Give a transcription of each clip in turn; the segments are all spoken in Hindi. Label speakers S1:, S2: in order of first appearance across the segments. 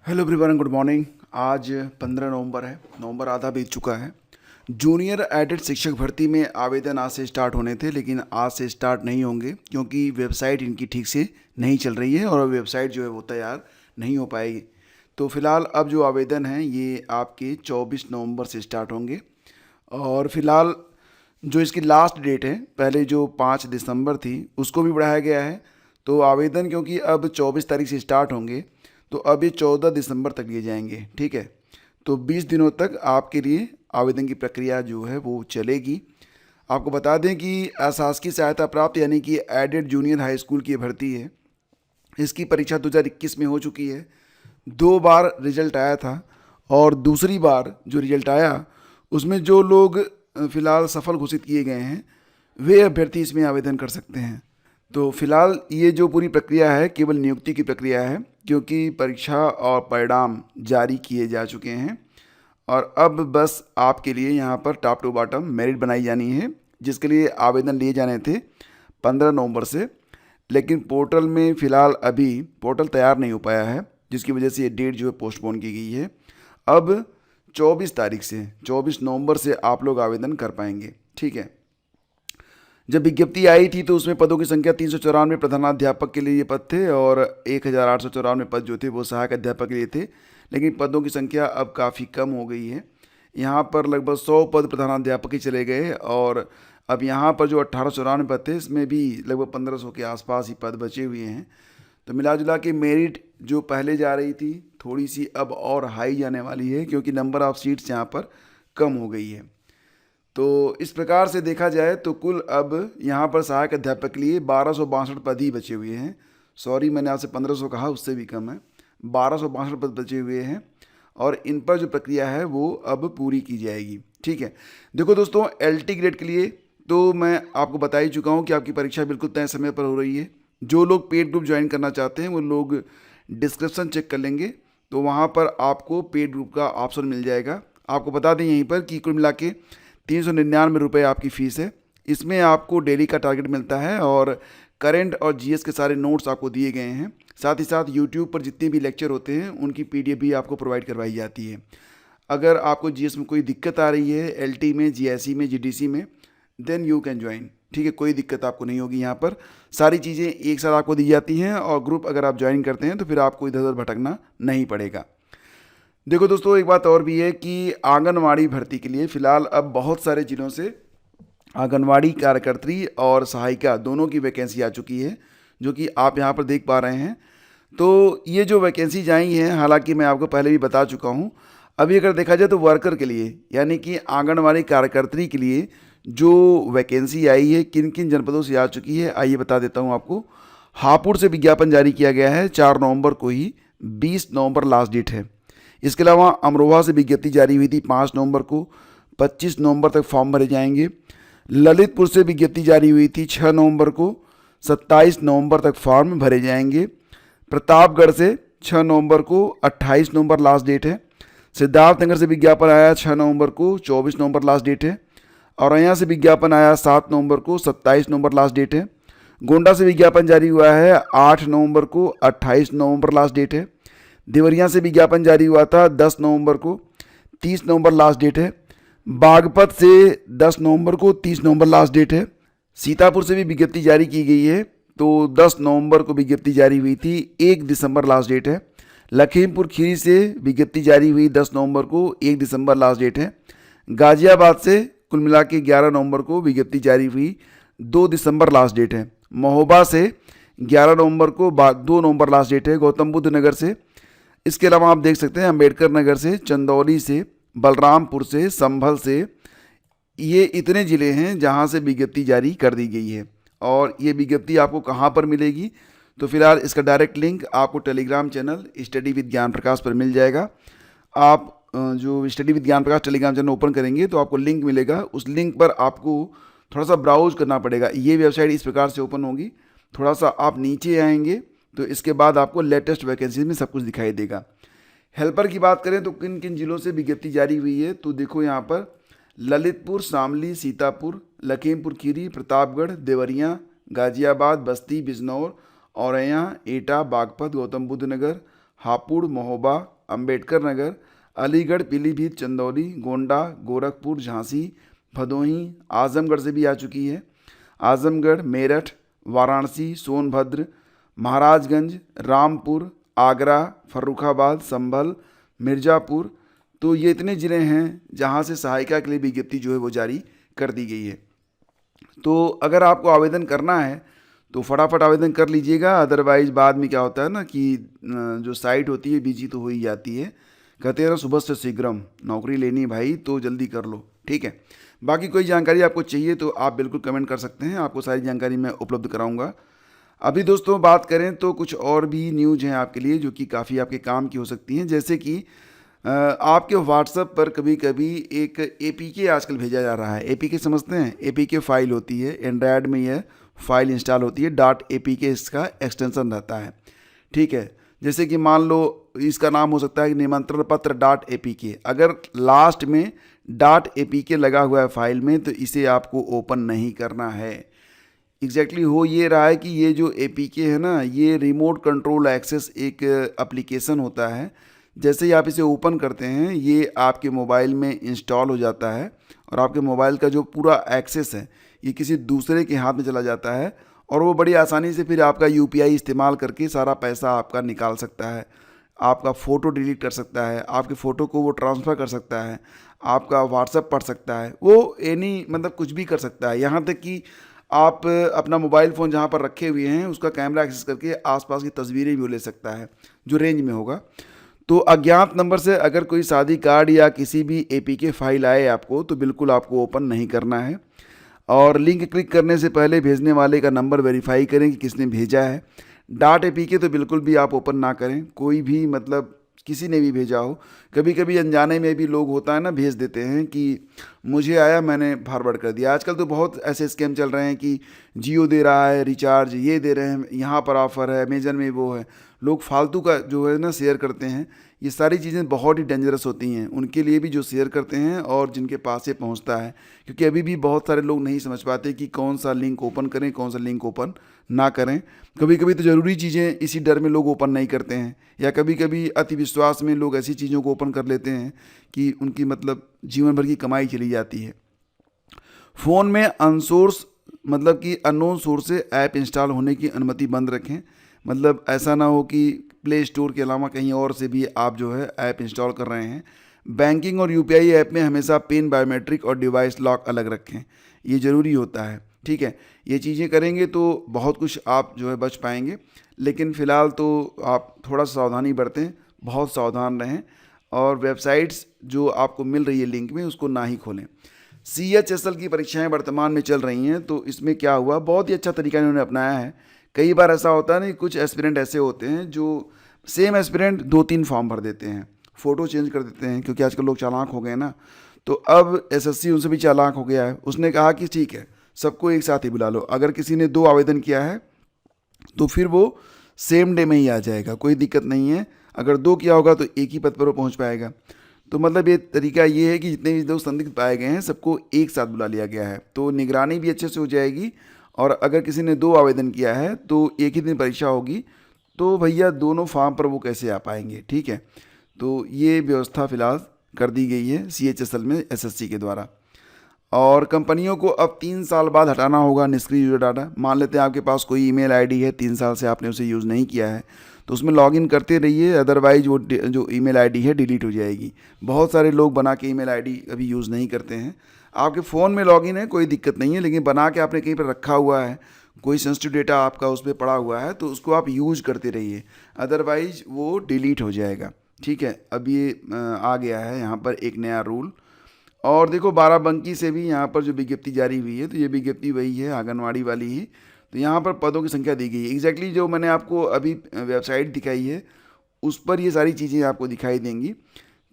S1: Hello everyone, good morning. आज 15 नवंबर है। नवंबर आधा बीत चुका है। जूनियर एडेड शिक्षक भर्ती में आवेदन आज से स्टार्ट होने थे, लेकिन आज से स्टार्ट नहीं होंगे क्योंकि वेबसाइट इनकी ठीक से नहीं चल रही है और वेबसाइट जो है वो तैयार नहीं हो पाएगी। तो फिलहाल अब जो आवेदन हैं ये आपके 24 नवंबर से स्टार्ट होंगे। और फिलहाल जो इसकी लास्ट डेट है, पहले जो 5 दिसंबर थी उसको भी बढ़ाया गया है। तो आवेदन क्योंकि अब 24 तारीख से स्टार्ट होंगे तो अब ये 14 दिसंबर तक लिए जाएंगे। ठीक है, तो 20 दिनों तक आपके लिए आवेदन की प्रक्रिया जो है वो चलेगी। आपको बता दें कि अशासकीय सहायता प्राप्त यानी कि एडेड जूनियर हाई स्कूल की भर्ती है। इसकी परीक्षा 2021 में हो चुकी है। 2 बार रिजल्ट आया था और दूसरी बार जो रिजल्ट आया उसमें जो लोग फ़िलहाल सफल घोषित किए गए हैं वे अभ्यर्थी इसमें आवेदन कर सकते हैं। तो फिलहाल ये जो पूरी प्रक्रिया है केवल नियुक्ति की प्रक्रिया है, क्योंकि परीक्षा और परिणाम जारी किए जा चुके हैं और अब बस आपके लिए यहाँ पर टॉप टू बॉटम मेरिट बनाई जानी है, जिसके लिए आवेदन लिए जाने थे 15 नवंबर से। लेकिन पोर्टल में फ़िलहाल अभी पोर्टल तैयार नहीं हो पाया है, जिसकी वजह से ये डेट जो है पोस्टपोन की गई है। अब 24 तारीख से 24 नवंबर से आप लोग आवेदन कर पाएंगे। ठीक है, जब विज्ञप्ति आई थी तो उसमें पदों की संख्या 394 प्रधानाध्यापक के लिए ये पद थे और 1894 पद जो थे वो सहायक अध्यापक के लिए थे। लेकिन पदों की संख्या अब काफ़ी कम हो गई है। यहाँ पर लगभग 100 पद प्रधानाध्यापक ही चले गए और अब यहाँ पर जो 1894 पद थे इसमें भी लगभग 1500 के आसपास ही पद बचे हुए हैं। तो मिला जुला के मेरिट जो पहले जा रही थी थोड़ी सी अब और हाई जाने वाली है, क्योंकि नंबर ऑफ़ सीट्स यहाँ पर कम हो गई है। तो इस प्रकार से देखा जाए तो कुल अब यहाँ पर सहायक अध्यापक के लिए 1262 पद ही बचे हुए हैं। सॉरी, मैंने आपसे 1500 कहा, उससे भी कम है। 1262 पद बचे हुए हैं और इन पर जो प्रक्रिया है वो अब पूरी की जाएगी। ठीक है, देखो दोस्तों, LT ग्रेड के लिए तो मैं आपको बता ही चुका हूँ कि आपकी परीक्षा बिल्कुल तय समय पर हो रही है। जो लोग पेड ग्रुप ज्वाइन करना चाहते हैं वो लोग डिस्क्रिप्शन चेक कर लेंगे, तो वहाँ पर आपको पेड ग्रुप का ऑप्शन मिल जाएगा। आपको बता दें यहीं पर कि कुल मिला के 399 रुपये आपकी फ़ीस है। इसमें आपको डेली का टारगेट मिलता है और करंट और GS के सारे नोट्स आपको दिए गए हैं। साथ ही साथ यूट्यूब पर जितने भी लेक्चर होते हैं उनकी PDF भी आपको प्रोवाइड करवाई जाती है। अगर आपको GS में कोई दिक्कत आ रही है, LT में, GSE में, GDC में, देन यू कैन ज्वाइन। ठीक है, कोई दिक्कत आपको नहीं होगी। यहाँ पर सारी चीज़ें एक साथ आपको दी जाती हैं और ग्रुप अगर आप ज्वाइन करते हैं तो फिर आपको इधर उधर भटकना नहीं पड़ेगा। देखो दोस्तों, एक बात और भी है कि आंगनवाड़ी भर्ती के लिए फ़िलहाल अब बहुत सारे जिलों से आंगनवाड़ी कार्यकर्त्री और सहायिका दोनों की वैकेंसी आ चुकी है, जो कि आप यहाँ पर देख पा रहे हैं। तो ये जो वैकेंसीज आई हैं, हालांकि मैं आपको पहले भी बता चुका हूँ, अभी अगर देखा जाए तो वर्कर के लिए यानी कि आंगनवाड़ी कार्यकर्त्री के लिए जो वैकेंसी आई है किन किन जनपदों से आ चुकी है आइए बता देता हूँ आपको। हापुड़ से विज्ञापन जारी किया गया है 4 नवंबर को ही, 20 नवंबर लास्ट डेट है। इसके अलावा अमरोहा से विज्ञप्ति जारी हुई थी 5 नवंबर को, 25 नवंबर तक फॉर्म भरे जाएंगे। ललितपुर से विज्ञप्ति जारी हुई थी 6 नवंबर को, 27 नवंबर तक फॉर्म भरे जाएंगे। प्रतापगढ़ से 6 नवंबर को, 28 नवंबर लास्ट डेट है। सिद्धार्थनगर से विज्ञापन आया 6 नवंबर को, 24 नवंबर लास्ट डेट है। औरैया से विज्ञापन आया 7 नवंबर को, 27 नवंबर लास्ट डेट है। गोंडा से विज्ञापन जारी हुआ है 8 नवंबर को, 28 नवंबर लास्ट डेट है। देवरिया से विज्ञापन जारी हुआ था 10 नवंबर को, 30 नवंबर लास्ट डेट है। बागपत से 10 नवंबर को, 30 नवंबर लास्ट डेट है। सीतापुर से भी विज्ञप्ति जारी की गई है, तो 10 नवंबर को विज्ञप्ति जारी हुई थी, 1 दिसंबर लास्ट डेट है। लखीमपुर खीरी से विज्ञप्ति जारी हुई 10 नवंबर को, 1 दिसंबर लास्ट डेट है। गाजियाबाद से कुल मिला के 11 नवंबर को विज्ञप्ति जारी हुई, 2 दिसंबर लास्ट डेट है। महोबा से 11 नवंबर को, 2 नवंबर लास्ट डेट है। गौतम बुद्ध नगर से, इसके अलावा आप देख सकते हैं अम्बेडकर नगर से, चंदौली से, बलरामपुर से, संभल से, ये इतने ज़िले हैं जहां से विज्ञप्ति जारी कर दी गई है। और ये विज्ञप्ति आपको कहां पर मिलेगी, तो फिलहाल इसका डायरेक्ट लिंक आपको टेलीग्राम चैनल स्टडी विद ज्ञान प्रकाश पर मिल जाएगा। आप जो स्टडी विद ज्ञान प्रकाश टेलीग्राम चैनल ओपन करेंगे तो आपको लिंक मिलेगा। उस लिंक पर आपको थोड़ा सा ब्राउज करना पड़ेगा। ये वेबसाइट इस प्रकार से ओपन होगी, थोड़ा सा आप नीचे आएंगे तो इसके बाद आपको लेटेस्ट वैकेंसी में सब कुछ दिखाई देगा। हेल्पर की बात करें तो किन किन जिलों से विज्ञप्ति जारी हुई है, तो देखो यहाँ पर ललितपुर, शामली, सीतापुर, लखीमपुर खीरी, प्रतापगढ़, देवरिया, गाजियाबाद, बस्ती, बिजनौर, औरैया, एटा, बागपत, गौतम बुद्ध नगर, हापुड़, महोबा, अंबेडकर नगर, अलीगढ़, पीलीभीत, चंदौली, गोंडा, गोरखपुर, झांसी, भदोही, आजमगढ़ से भी आ चुकी है। आजमगढ़, मेरठ, वाराणसी, सोनभद्र, महाराजगंज, रामपुर, आगरा, फर्रुखाबाद, संभल, मिर्ज़ापुर। तो ये इतने ज़िले हैं जहाँ से सहायिका के लिए विज्ञप्ति जो है वो जारी कर दी गई है। तो अगर आपको आवेदन करना है तो फटाफट आवेदन कर लीजिएगा, अदरवाइज़ बाद में क्या होता है ना कि जो साइट होती है बिजी तो हो ही जाती है। कहते हैं ना सुबह से शीघ्रम, नौकरी लेनी भाई तो जल्दी कर लो, ठीक है। बाकी कोई जानकारी आपको चाहिए तो आप बिल्कुल कमेंट कर सकते हैं, आपको सारी जानकारी मैं उपलब्ध कराऊंगा। अभी दोस्तों बात करें तो कुछ और भी न्यूज़ हैं आपके लिए जो कि काफ़ी आपके काम की हो सकती हैं। जैसे कि आपके व्हाट्सएप पर कभी कभी एक APK आजकल भेजा जा रहा है। APK समझते हैं? APK फाइल होती है, एंड्रॉयड में यह फाइल इंस्टॉल होती है, .apk इसका एक्सटेंशन रहता है, ठीक है। जैसे कि मान लो इसका नाम हो सकता है कि निमंत्रण पत्र .apk, अगर लास्ट में .apk लगा हुआ है फाइल में तो इसे आपको ओपन नहीं करना है। एग्जैक्टली हो ये रहा है कि ये जो APK है ना, ये रिमोट कंट्रोल एक्सेस एक एप्लीकेशन होता है। जैसे ही आप इसे ओपन करते हैं ये आपके मोबाइल में इंस्टॉल हो जाता है और आपके मोबाइल का जो पूरा एक्सेस है ये किसी दूसरे के हाथ में चला जाता है और वो बड़ी आसानी से फिर आपका UPI इस्तेमाल करके सारा पैसा आपका निकाल सकता है, आपका फ़ोटो डिलीट कर सकता है, आपके फ़ोटो को वो ट्रांसफ़र कर सकता है, आपका व्हाट्सएप पढ़ सकता है, वो एनी मतलब कुछ भी कर सकता है। यहाँ तक कि आप अपना मोबाइल फ़ोन जहाँ पर रखे हुए हैं उसका कैमरा एक्सेस करके आसपास की तस्वीरें भी वो ले सकता है जो रेंज में होगा। तो अज्ञात नंबर से अगर कोई शादी कार्ड या किसी भी APK फाइल आए आपको तो बिल्कुल आपको ओपन नहीं करना है और लिंक क्लिक करने से पहले भेजने वाले का नंबर वेरीफाई करें कि किसने भेजा है। .apk तो बिल्कुल भी आप ओपन ना करें, कोई भी मतलब किसी ने भी भेजा हो। कभी कभी अनजाने में भी लोग होता है ना भेज देते हैं कि मुझे आया मैंने फॉरवर्ड कर दिया। आजकल तो बहुत ऐसे स्कैम चल रहे हैं कि जियो दे रहा है रिचार्ज, ये दे रहे हैं, यहाँ पर ऑफ़र है, अमेजन में वो है, लोग फालतू का जो है ना शेयर करते हैं। ये सारी चीज़ें बहुत ही डेंजरस होती हैं उनके लिए भी जो शेयर करते हैं और जिनके पास ये पहुंचता है, क्योंकि अभी भी बहुत सारे लोग नहीं समझ पाते कि कौन सा लिंक ओपन करें, कौन सा लिंक ओपन ना करें। कभी कभी तो ज़रूरी चीज़ें इसी डर में लोग ओपन नहीं करते हैं, या कभी कभी अति विश्वास में लोग ऐसी चीज़ों को ओपन कर लेते हैं कि उनकी मतलब जीवन भर की कमाई चली जाती है। फ़ोन में अनसोर्स मतलब कि अननोन सोर्स से ऐप इंस्टॉल होने की अनुमति बंद रखें। मतलब ऐसा ना हो कि प्ले स्टोर के अलावा कहीं और से भी आप जो है ऐप इंस्टॉल कर रहे हैं। बैंकिंग और UPI ऐप में हमेशा पिन, बायोमेट्रिक और डिवाइस लॉक अलग रखें, ये ज़रूरी होता है, ठीक है। ये चीज़ें करेंगे तो बहुत कुछ आप जो है बच पाएंगे, लेकिन फ़िलहाल तो आप थोड़ा सावधानी बरतें, बहुत सावधान रहें और वेबसाइट्स जो आपको मिल रही है लिंक में उसको ना ही खोलें। CHSL की परीक्षाएं वर्तमान में चल रही हैं, तो इसमें क्या हुआ, बहुत ही अच्छा तरीका इन्होंने अपनाया है। कई बार ऐसा होता है ना, कुछ एस्पिरेंट ऐसे होते हैं जो सेम एस्पिरेंट 2-3 फॉर्म भर देते हैं, फ़ोटो चेंज कर देते हैं, क्योंकि आजकल लोग चालाक हो गए ना। तो अब SSC उनसे भी चालाक हो गया है, उसने कहा कि ठीक है सबको एक साथ ही बुला लो, अगर किसी ने 2 आवेदन किया है तो फिर वो सेम डे में ही आ जाएगा, कोई दिक्कत नहीं है। अगर 2 किया होगा तो एक ही पद पर वो पहुँच पाएगा। तो मतलब ये तरीका ये है कि जितने भी लोग संदिग्ध पाए गए हैं सबको एक साथ बुला लिया गया है, तो निगरानी भी अच्छे से हो जाएगी। और अगर किसी ने 2 आवेदन किया है तो एक ही दिन परीक्षा होगी, तो भैया दोनों फॉर्म पर वो कैसे आ पाएंगे, ठीक है। तो ये व्यवस्था फ़िलहाल कर दी गई है CHSL में SSC के द्वारा। और कंपनियों को अब 3 साल बाद हटाना होगा निष्क्रिय यूज़र डाटा। मान लेते हैं आपके पास कोई ईमेल आईडी है, 3 साल से आपने उसे यूज़ नहीं किया है, तो उसमें लॉगिन करते रहिए, अदरवाइज वो जो ईमेल आईडी है डिलीट हो जाएगी। बहुत सारे लोग बना के ईमेल आईडी अभी यूज़ नहीं करते हैं। आपके फ़ोन में लॉगिन है कोई दिक्कत नहीं है, लेकिन बना के आपने कहीं पर रखा हुआ है, कोई सेंसिटिव डेटा आपका उस पर पड़ा हुआ है, तो उसको आप यूज़ करते रहिए, अदरवाइज वो डिलीट हो जाएगा, ठीक है। अब ये आ गया है यहाँ पर एक नया रूल। और देखो बाराबंकी से भी यहाँ पर जो विज्ञप्ति जारी हुई है, तो ये विज्ञप्ति वही है आंगनवाड़ी वाली ही। तो यहाँ पर पदों की संख्या दी गई है, एग्जैक्टली जो मैंने आपको अभी वेबसाइट दिखाई है उस पर ये सारी चीज़ें आपको दिखाई देंगी।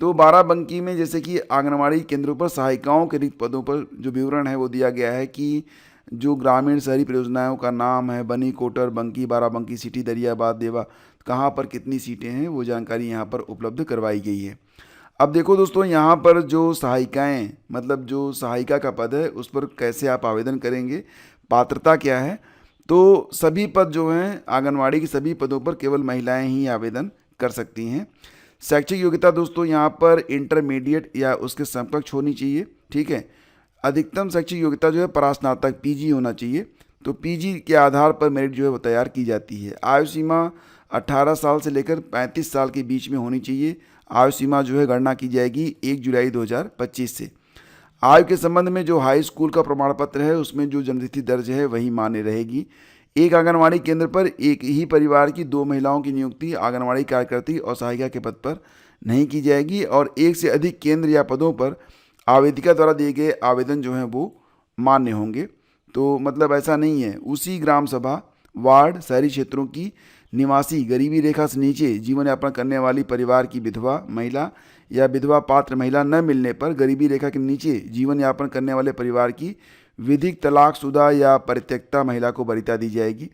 S1: तो बाराबंकी में जैसे कि आंगनवाड़ी केंद्रों पर सहायिकाओं के रिक्त पदों पर जो विवरण है वो दिया गया है कि जो ग्रामीण शहरी परियोजनाओं का नाम है, बनी, कोटर, बंकी, बाराबंकी सिटी, दरियाबाद, देवा, कहाँ पर कितनी सीटें हैं वो जानकारी यहाँ पर उपलब्ध करवाई गई है। अब देखो दोस्तों, यहाँ पर जो सहायिकाएँ मतलब जो सहायिका का पद है उस पर कैसे आप आवेदन करेंगे, पात्रता क्या है। तो सभी पद जो हैं आंगनवाड़ी के सभी पदों पर केवल महिलाएं ही आवेदन कर सकती हैं। शैक्षिक योग्यता दोस्तों यहाँ पर इंटरमीडिएट या उसके समकक्ष होनी चाहिए, ठीक है। अधिकतम शैक्षिक योग्यता जो है परास्नातक पीजी होना चाहिए। तो पीजी के आधार पर मेरिट जो है वो तैयार की जाती है। आयु सीमा 18 साल से लेकर 35 साल के बीच में होनी चाहिए। आयु सीमा जो है गणना की जाएगी 1 जुलाई 2025 से। आयु के संबंध में जो हाई स्कूल का प्रमाण पत्र है उसमें जो जन्मतिथि दर्ज है वही मान्य रहेगी। एक आंगनवाड़ी केंद्र पर एक ही परिवार की 2 महिलाओं की नियुक्ति आंगनवाड़ी कार्यकर्त्री और सहायिका के पद पर नहीं की जाएगी। और एक से अधिक केंद्र या पदों पर आवेदिका द्वारा दिए गए आवेदन जो हैं वो मान्य होंगे। तो मतलब ऐसा नहीं है, उसी ग्राम सभा, वार्ड, शहरी क्षेत्रों की निवासी गरीबी रेखा से नीचे जीवन यापन करने वाली परिवार की विधवा महिला या विधवा पात्र महिला न मिलने पर गरीबी रेखा के नीचे जीवन यापन करने वाले परिवार की विधिक तलाकशुदा या परित्यक्ता महिला को वरीयता दी जाएगी।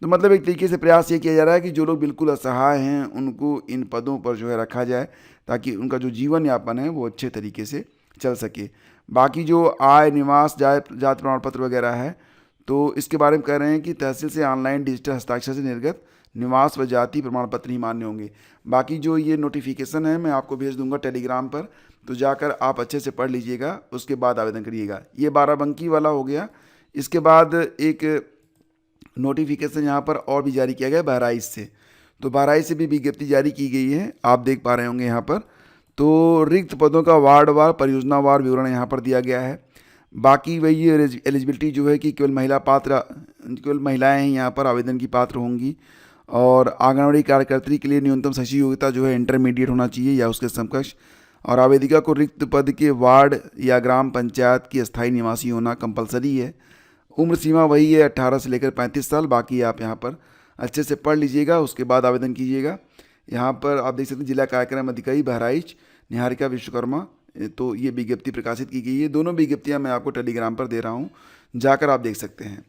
S1: तो मतलब एक तरीके से प्रयास ये किया जा रहा है कि जो लोग बिल्कुल असहाय हैं उनको इन पदों पर जो है रखा जाए, ताकि उनका जो जीवन यापन है वो अच्छे तरीके से चल सके। बाकी जो आय, निवास, जाति प्रमाण पत्र वगैरह है तो इसके बारे में कह रहे हैं कि तहसील से ऑनलाइन डिजिटल हस्ताक्षर से निर्गत निवास व जाति प्रमाण पत्र ही मान्य होंगे। बाकी जो ये नोटिफिकेशन है मैं आपको भेज दूंगा टेलीग्राम पर, तो जाकर आप अच्छे से पढ़ लीजिएगा, उसके बाद आवेदन करिएगा। ये 12 वाला हो गया। इसके बाद एक नोटिफिकेशन यहाँ पर और भी जारी किया गया बहराइच से। तो बहराइच से भी विज्ञप्ति जारी की गई है, आप देख पा रहे होंगे यहाँ पर। तो रिक्त पदों का वार्डवार, परियोजनावार विवरण यहाँ पर दिया गया है। बाकी वही एलिजिबिलिटी जो है कि केवल महिलाएं हैं यहाँ पर आवेदन की पात्र होंगी। और आंगनवाड़ी कार्यकर्त्री के लिए न्यूनतम शैक्षिक योग्यता जो है इंटरमीडिएट होना चाहिए या उसके समकक्ष। और आवेदिका को रिक्त पद के वार्ड या ग्राम पंचायत की अस्थायी निवासी होना कंपलसरी है। उम्र सीमा वही है 18 से लेकर 35 साल। बाकी आप यहाँ पर अच्छे से पढ़ लीजिएगा, उसके बाद आवेदन कीजिएगा। यहाँ पर आप देख सकते हैं जिला कार्यक्रम अधिकारी बहराइच निहारिका विश्वकर्मा, तो ये विज्ञप्ति प्रकाशित की गई है। दोनों विज्ञप्तियाँ मैं आपको टेलीग्राम पर दे रहा हूँ, जाकर आप देख सकते हैं।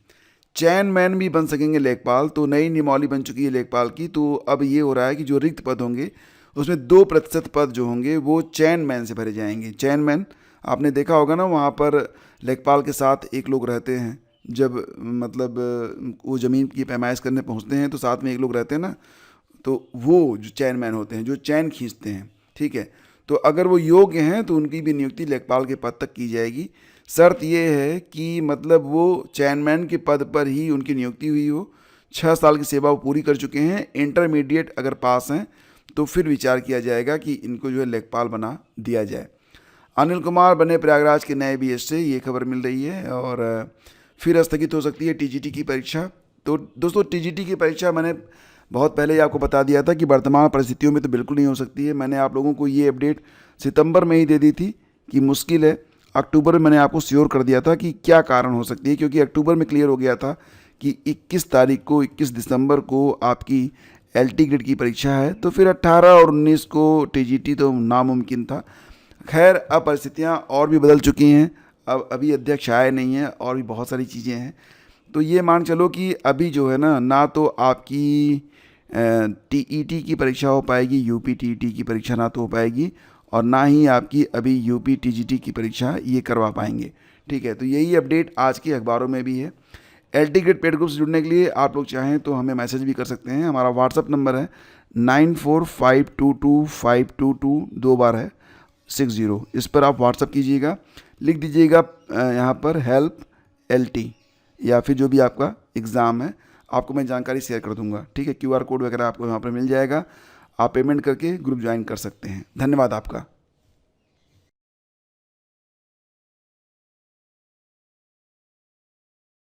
S1: चेयरमैन भी बन सकेंगे लेखपाल, तो नई नियमावली बन चुकी है लेखपाल की। तो अब ये हो रहा है कि जो रिक्त पद होंगे उसमें 2% पद जो होंगे वो चेयरमैन से भरे जाएंगे। चेयरमैन आपने देखा होगा ना, वहाँ पर लेखपाल के साथ एक लोग रहते हैं। जब मतलब वो ज़मीन की पैमाइश करने पहुँचते हैं तो साथ में एक लोग रहते हैं ना, तो वो जो चेयरमैन होते हैं, जो चैन खींचते हैं, ठीक है। तो अगर वो योग्य हैं तो उनकी भी नियुक्ति लेखपाल के पद तक की जाएगी। शर्त ये है कि मतलब वो चेयरमैन के पद पर ही उनकी नियुक्ति हुई हो, 6 साल की सेवा वो पूरी कर चुके हैं, इंटरमीडिएट अगर पास हैं तो फिर विचार किया जाएगा कि इनको जो है लेखपाल बना दिया जाए। अनिल कुमार बने प्रयागराज के नए बीएस से, ये खबर मिल रही है। और फिर स्थगित हो सकती है टीजीटी की परीक्षा। तो दोस्तों टीजीटी की परीक्षा मैंने बहुत पहले ही आपको बता दिया था कि वर्तमान परिस्थितियों में तो बिल्कुल नहीं हो सकती है। मैंने आप लोगों को ये अपडेट सितंबर में ही दे दी थी कि मुश्किल है। अक्टूबर में मैंने आपको श्योर कर दिया था कि क्या कारण हो सकती है, क्योंकि अक्टूबर में क्लियर हो गया था कि 21 दिसंबर को आपकी एलटी ग्रेड की परीक्षा है। तो फिर 18 और 19 को टीजीटी तो नामुमकिन था। खैर अब परिस्थितियाँ और भी बदल चुकी हैं। अब अभी अध्यक्ष आए नहीं हैं और भी बहुत सारी चीज़ें हैं। तो ये मान चलो कि अभी जो है ना तो आपकी टीईटी की परीक्षा हो पाएगी, यूपी टीईटी की परीक्षा ना तो हो पाएगी, और ना ही आपकी अभी यूपी टीजीटी की परीक्षा ये करवा पाएंगे, ठीक है। तो यही अपडेट आज के अखबारों में भी है। एलटी ग्रेड पेड ग्रुप से जुड़ने के लिए आप लोग चाहें तो हमें मैसेज भी कर सकते हैं। हमारा व्हाट्सअप नंबर है 94522522 2 बार है 60। इस पर आप व्हाट्सअप कीजिएगा, लिख दीजिएगा यहाँ पर हेल्प एलटी, या फिर जो भी आपका एग्ज़ाम है आपको मैं जानकारी शेयर कर दूंगा, ठीक है। QR कोड वगैरह आपको यहाँ पर मिल जाएगा, आप पेमेंट करके ग्रुप ज्वाइन कर सकते हैं। धन्यवाद आपका।